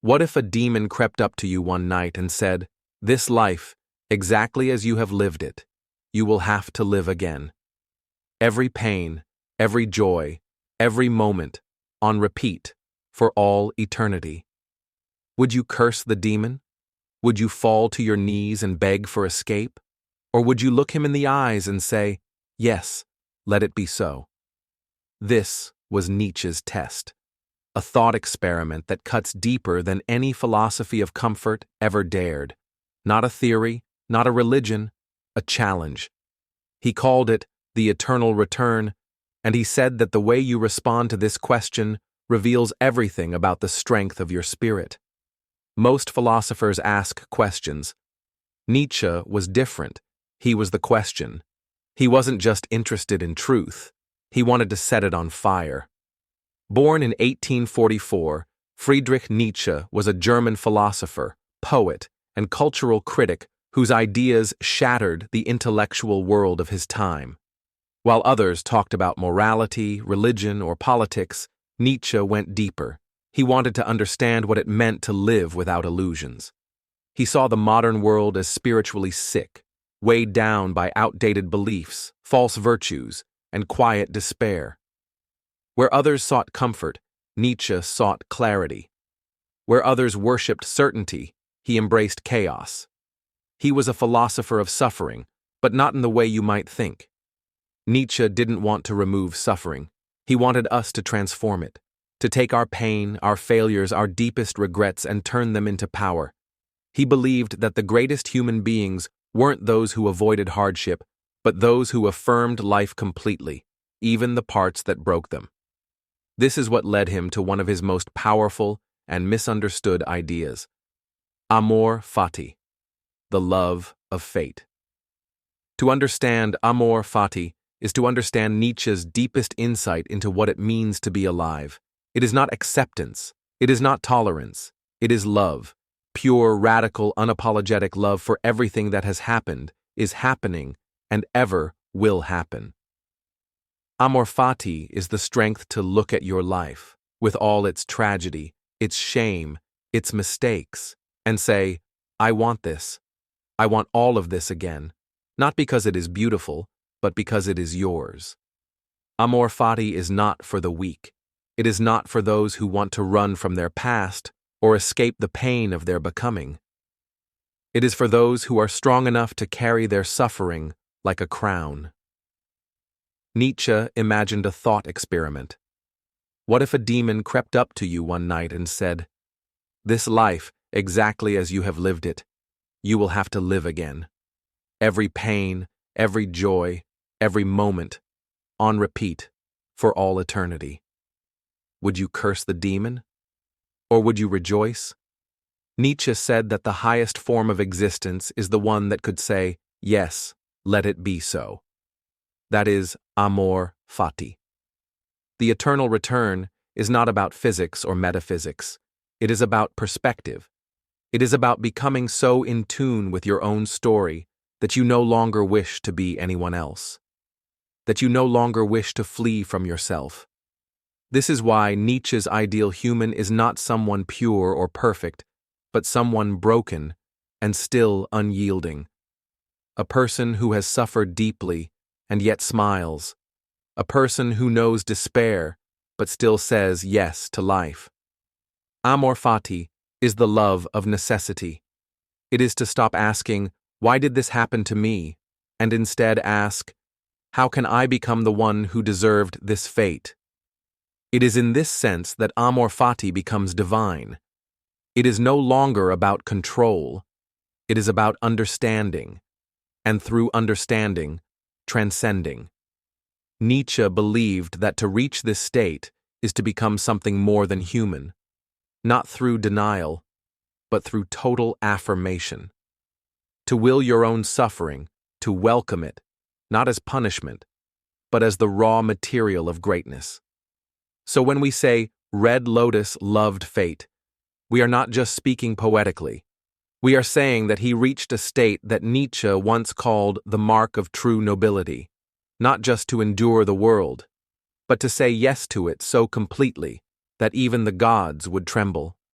What if a demon crept up to you one night and said, "This life, exactly as you have lived it, you will have to live again. Every pain, every joy, every moment, on repeat, for all eternity." Would you curse the demon? Would you fall to your knees and beg for escape? Or would you look him in the eyes and say, "Yes, let it be so"? This was Nietzsche's test, a thought experiment that cuts deeper than any philosophy of comfort ever dared. Not a theory, not a religion, a challenge. He called it the eternal return, and he said that the way you respond to this question reveals everything about the strength of your spirit. Most philosophers ask questions. Nietzsche was different. He was the question. He wasn't just interested in truth. He wanted to set it on fire. Born in 1844, Friedrich Nietzsche was a German philosopher, poet, and cultural critic whose ideas shattered the intellectual world of his time. While others talked about morality, religion, or politics, Nietzsche went deeper. He wanted to understand what it meant to live without illusions. He saw the modern world as spiritually sick, weighed down by outdated beliefs, false virtues, and quiet despair. Where others sought comfort, Nietzsche sought clarity. Where others worshipped certainty, he embraced chaos. He was a philosopher of suffering, but not in the way you might think. Nietzsche didn't want to remove suffering. He wanted us to transform it, to take our pain, our failures, our deepest regrets, and turn them into power. He believed that the greatest human beings weren't those who avoided hardship, but those who affirmed life completely, even the parts that broke them. This is what led him to one of his most powerful and misunderstood ideas: Amor Fati, the love of fate. To understand Amor Fati is to understand Nietzsche's deepest insight into what it means to be alive. It is not acceptance, it is not tolerance, it is love, pure, radical, unapologetic love for everything that has happened, is happening, and ever will happen. Amor Fati is the strength to look at your life, with all its tragedy, its shame, its mistakes, and say, "I want this. I want all of this again, not because it is beautiful, but because it is yours." Amor Fati is not for the weak. It is not for those who want to run from their past or escape the pain of their becoming. It is for those who are strong enough to carry their suffering like a crown. Nietzsche imagined a thought experiment. What if a demon crept up to you one night and said, "This life, exactly as you have lived it, you will have to live again. Every pain, every joy, every moment, on repeat, for all eternity." Would you curse the demon? Or would you rejoice? Nietzsche said that the highest form of existence is the one that could say, "Yes, let it be so." That is Amor Fati. The eternal return is not about physics or metaphysics. It is about perspective. It is about becoming so in tune with your own story that you no longer wish to be anyone else, that you no longer wish to flee from yourself. This is why Nietzsche's ideal human is not someone pure or perfect, but someone broken and still unyielding. A person who has suffered deeply and yet smiles. A person who knows despair but still says yes to life. Amor Fati is the love of necessity. It is to stop asking, "Why did this happen to me?" and instead ask, "How can I become the one who deserved this fate?" It is in this sense that Amor Fati becomes divine. It is no longer about control. It is about understanding, and through understanding, transcending. Nietzsche believed that to reach this state is to become something more than human, not through denial, but through total affirmation. To will your own suffering, to welcome it, not as punishment, but as the raw material of greatness. So when we say, "Red Lotus loved fate," we are not just speaking poetically. We are saying that he reached a state that Nietzsche once called the mark of true nobility, not just to endure the world, but to say yes to it so completely that even the gods would tremble.